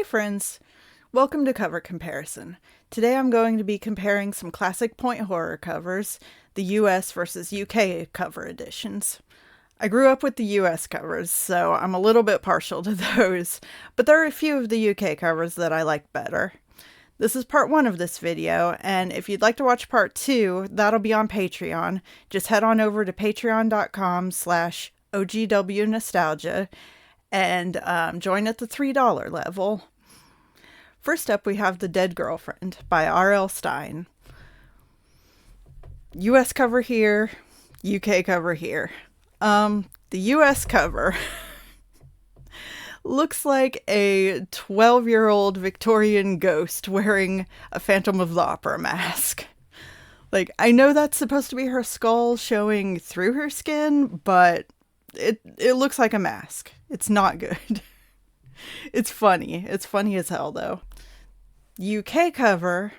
friends, welcome to Cover Comparison. Today I'm going to be comparing some classic point horror covers, the US versus UK cover editions. I grew up with the US covers, so I'm a little bit partial to those, but there are a few of the UK covers that I like better. This is part 1 of this video, and if you'd like to watch part 2, that'll be on Patreon. Just head on over to patreon.com/OGWnostalgia and join at the $3 level. First up, we have The Dead Girlfriend by R.L. Stine. US cover here, UK cover here. The US cover looks like a 12-year-old Victorian ghost wearing a Phantom of the Opera mask. Like, I know that's supposed to be her skull showing through her skin, but it looks like a mask. It's not good. It's funny. It's funny as hell, though. UK cover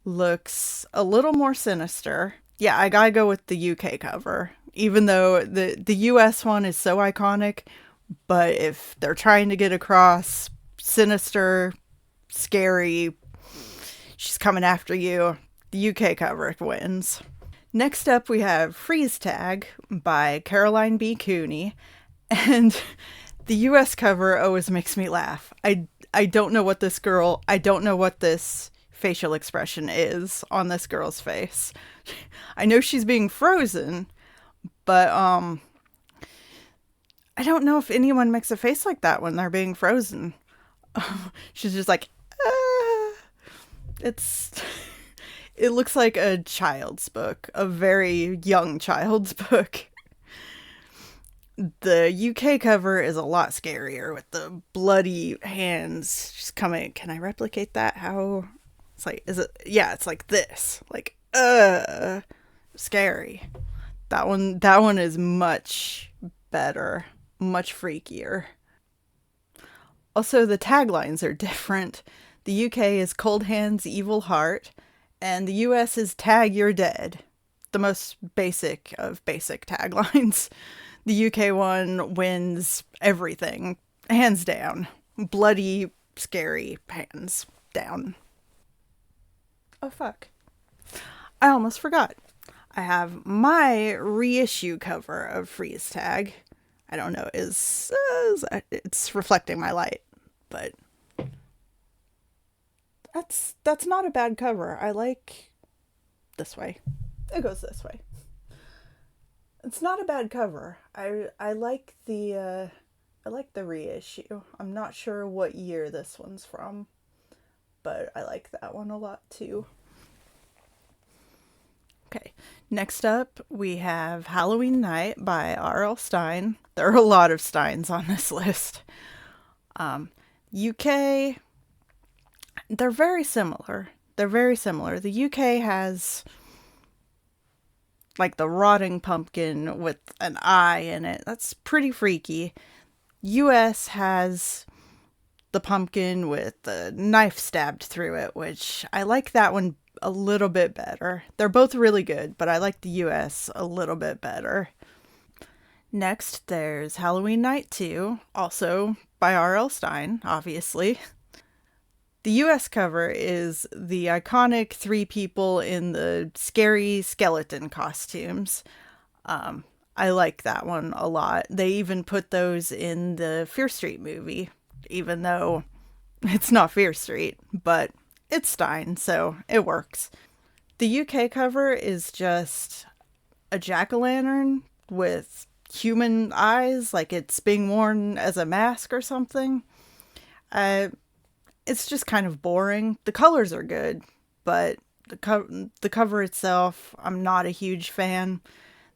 looks a little more sinister. Yeah, I gotta go with the UK cover, even though the US one is so iconic. But if they're trying to get across sinister, scary, she's coming after you, the UK cover wins. Next up, we have Freeze Tag by Caroline B. Cooney. And the US cover always makes me laugh. I don't know what this facial expression is on this girl's face. I know she's being frozen, but I don't know if anyone makes a face like that when they're being frozen. She's just like, it looks like a child's book, a very young child's book. The UK cover is a lot scarier with the bloody hands just coming. Can I replicate that? How? It's like, yeah, it's like this. Like, scary. That one is much better. Much freakier. Also, the taglines are different. The UK is Cold Hands, Evil Heart, and the US is Tag, You're Dead. The most basic of basic taglines. The UK one wins everything. Hands down. Bloody, scary, hands down. Oh, fuck. I almost forgot. I have my reissue cover of Freeze Tag. I don't know, it's reflecting my light, but that's not a bad cover. I like this way. It goes this way. It's not a bad cover. I like the reissue. I'm not sure what year this one's from, but I like that one a lot too. Okay, next up we have Halloween Night by R.L. Stine. There are a lot of Stines on this list. UK, they're very similar. The UK has like the rotting pumpkin with an eye in it. That's pretty freaky. US has the pumpkin with the knife stabbed through it, which I like that one a little bit better. They're both really good, but I like the US a little bit better. Next, there's Halloween Night 2, also by R.L. Stine, obviously. The US cover is the iconic 3 people in the scary skeleton costumes. I like that one a lot. They even put those in the Fear Street movie, even though it's not Fear Street, but it's Stine, so it works. The UK cover is just a jack-o'-lantern with human eyes, like it's being worn as a mask or something. It's just kind of boring. The colors are good, but the cover itself, I'm not a huge fan.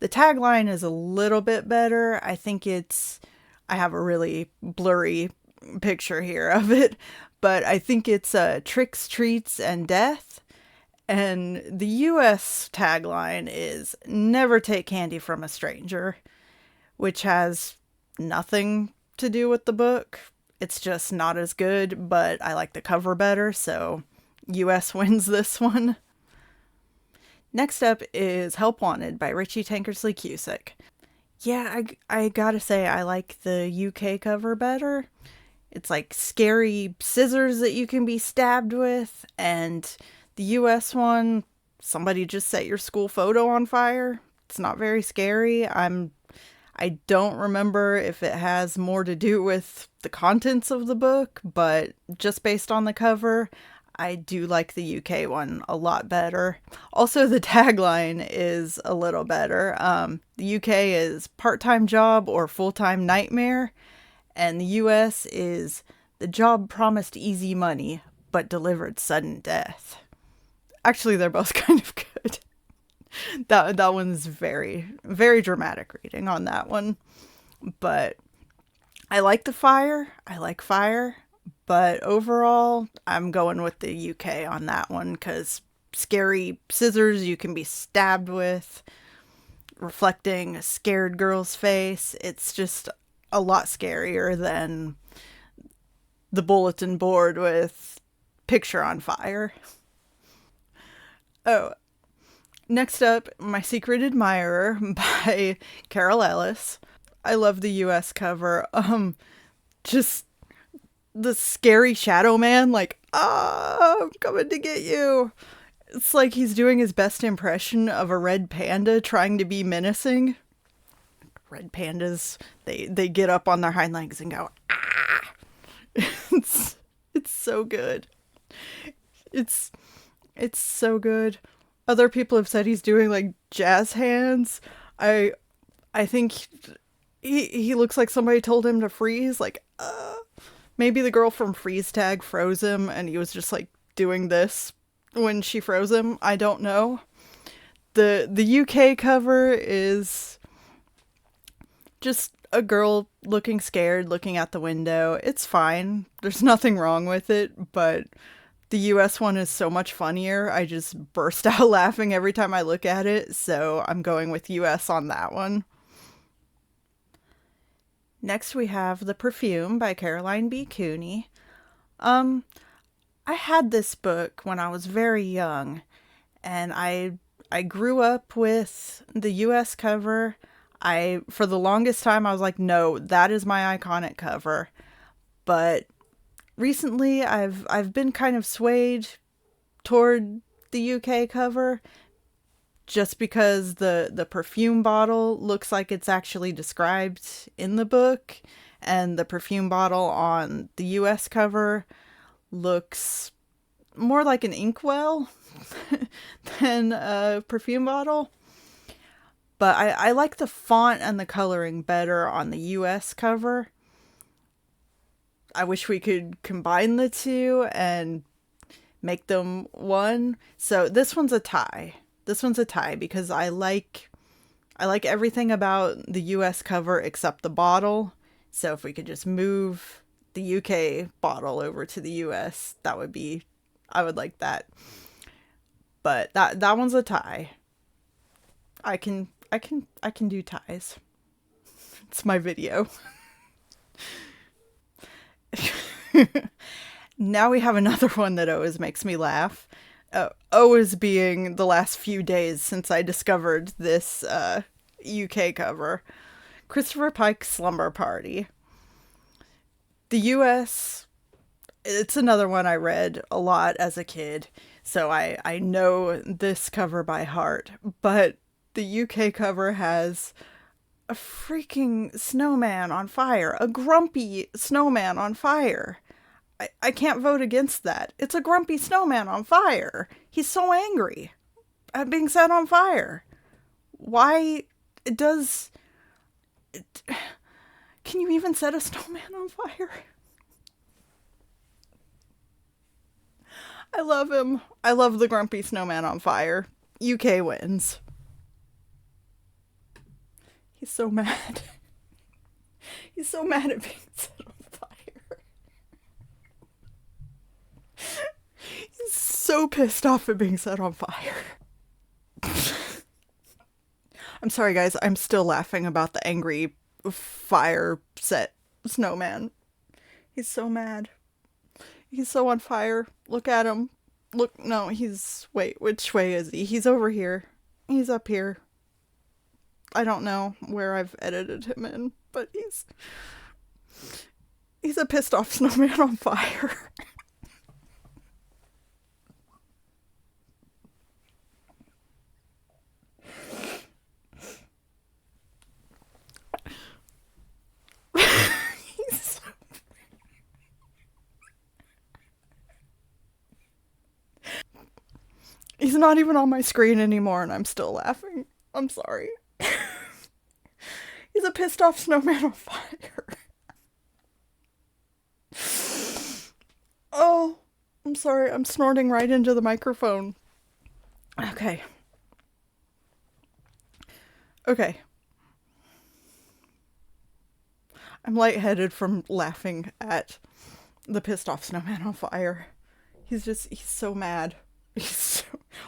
The tagline is a little bit better. I have a really blurry picture here of it, but I think it's Tricks, Treats, and Death. And the US tagline is Never Take Candy from a Stranger, which has nothing to do with the book. It's just not as good, but I like the cover better, so US wins this one. Next up is Help Wanted by Richie Tankersley Cusick. Yeah, I gotta say I like the UK cover better. It's like scary scissors that you can be stabbed with. And the US one, somebody just set your school photo on fire. It's not very scary. I don't remember if it has more to do with the contents of the book, but just based on the cover, I do like the UK one a lot better. Also, the tagline is a little better. The UK is part-time job or full-time nightmare, and the US is the job promised easy money, but delivered sudden death. Actually, they're both kind of good. That one's very, very dramatic reading on that one. But I like the fire. I like fire. But overall, I'm going with the UK on that one because scary scissors you can be stabbed with, reflecting a scared girl's face. It's just a lot scarier than the bulletin board with picture on fire. Oh, next up, My Secret Admirer by Carol Ellis. I love the US cover. Just the scary shadow man, like, I'm coming to get you. It's like he's doing his best impression of a red panda trying to be menacing. Red pandas, they get up on their hind legs and go, ah. It's so good. It's so good. Other people have said he's doing like jazz hands. I think he looks like somebody told him to freeze. Like, maybe the girl from Freeze Tag froze him and he was just like doing this when she froze him. I don't know. The UK cover is just a girl looking scared, looking out the window. It's fine. There's nothing wrong with it, but the US one is so much funnier. I just burst out laughing every time I look at it, so I'm going with US on that one. Next we have The Perfume by Caroline B. Cooney. I had this book when I was very young, and I grew up with the US cover. For the longest time I was like, no, that is my iconic cover. But recently I've been kind of swayed toward the UK cover just because the perfume bottle looks like it's actually described in the book, and the perfume bottle on the US cover looks more like an inkwell than a perfume bottle. But I like the font and the coloring better on the US cover. I wish we could combine the two and make them one. So this one's a tie. This one's a tie because I like everything about the US cover except the bottle. So if we could just move the UK bottle over to the US, I would like that. But that one's a tie. I can do ties. It's my video. Now we have another one that always makes me laugh. Always being the last few days since I discovered this UK cover. Christopher Pike's Slumber Party. The US, it's another one I read a lot as a kid, so I know this cover by heart. But the UK cover has a freaking snowman on fire. A grumpy snowman on fire. I can't vote against that. It's a grumpy snowman on fire. He's so angry at being set on fire. Why does... Can you even set a snowman on fire? I love him. I love the grumpy snowman on fire. UK wins. He's so mad. He's so mad at being set on fire. He's so pissed off at being set on fire. I'm sorry, guys. I'm still laughing about the angry fire set snowman. He's so mad. He's so on fire. Look at him. Look, no, wait, which way is he? He's over here. He's up here. I don't know where I've edited him in, but He's a pissed off snowman on fire. He's not even on my screen anymore and I'm still laughing. I'm sorry. He's a pissed off snowman on fire. Oh, I'm sorry. I'm snorting right into the microphone. Okay. Okay. I'm lightheaded from laughing at the pissed off snowman on fire. He's so mad.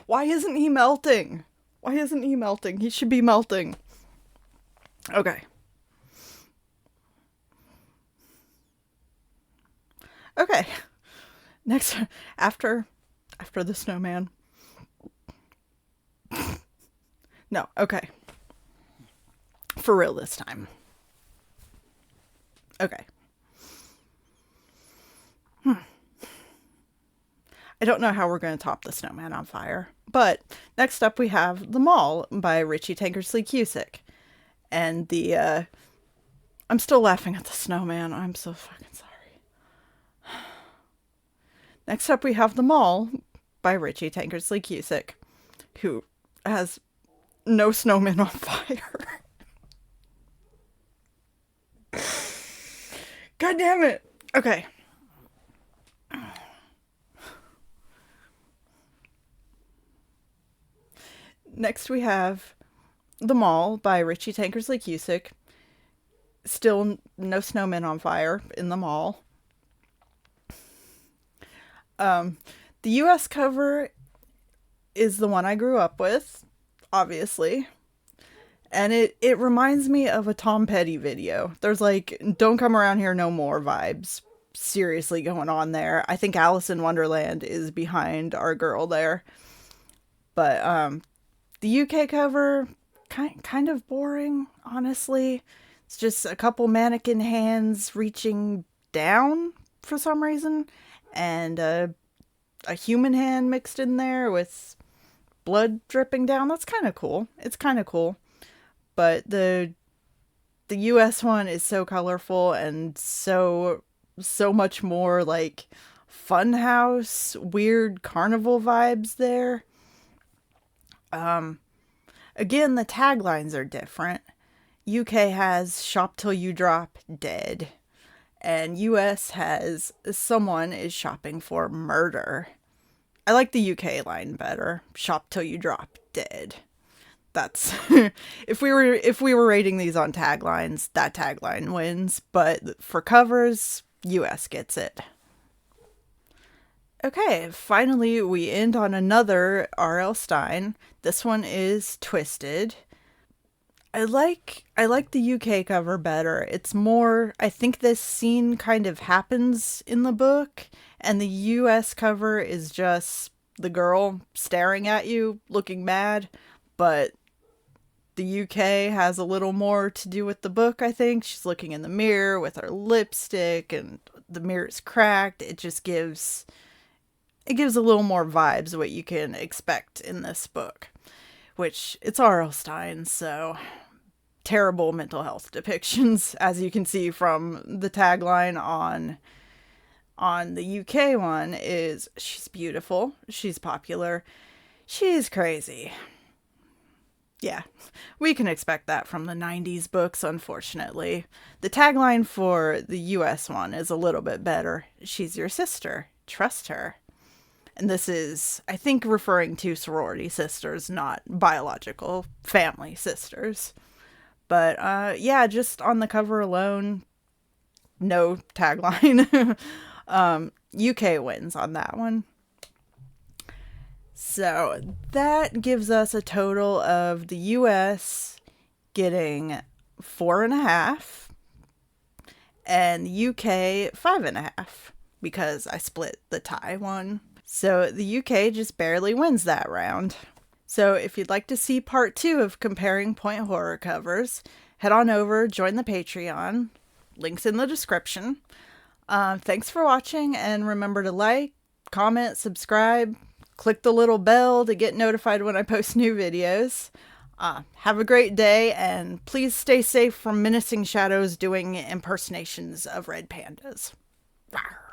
Why isn't he melting? Why isn't he melting? He should be melting. Okay. Okay. Next, after the snowman. No, okay. For real this time. Okay. I don't know how we're going to top the snowman on fire. But next up we have The Mall by Richie Tankersley Cusick. And I'm still laughing at the snowman. I'm so fucking sorry. Next up we have The Mall by Richie Tankersley Cusick, who has no snowman on fire. God damn it. Okay. Next we have The Mall by Richie Tankersley Cusick. Still no snowmen on fire in The Mall. The US cover is the one I grew up with, obviously. And it reminds me of a Tom Petty video. There's like, Don't Come Around Here No More vibes seriously going on there. I think Alice in Wonderland is behind our girl there. But the UK cover, kind of boring, honestly. It's just a couple mannequin hands reaching down for some reason. And a human hand mixed in there with blood dripping down. That's kind of cool. It's kind of cool. But the US one is so colorful and so much more like funhouse, weird carnival vibes there. Again, the taglines are different. UK has shop till you drop dead. And US has someone is shopping for murder. I like the UK line better. Shop till you drop dead. That's if we were rating these on taglines, that tagline wins, but for covers, US gets it. Okay, finally we end on another R.L. Stine. This one is Twisted. I like the UK cover better. It's more, I think this scene kind of happens in the book, and the US cover is just the girl staring at you, looking mad, but the UK has a little more to do with the book, I think. She's looking in the mirror with her lipstick, and the mirror's cracked. It gives a little more vibes of what you can expect in this book, which it's R.L. Stine, so terrible mental health depictions, as you can see from the tagline on the UK one is she's beautiful, she's popular, she's crazy. Yeah, we can expect that from the 90s books, unfortunately. The tagline for the US one is a little bit better. She's your sister. Trust her. And this is, I think, referring to sorority sisters, not biological family sisters. But, yeah, just on the cover alone, no tagline. UK wins on that one. So that gives us a total of the US getting 4.5 and the UK 5.5 because I split the tie one. So the UK just barely wins that round. So if you'd like to see part 2 of comparing point horror covers, head on over, join the Patreon. Links in the description. Thanks for watching, and remember to like, comment, subscribe, click the little bell to get notified when I post new videos. Have a great day, and please stay safe from menacing shadows doing impersonations of red pandas. Rawr.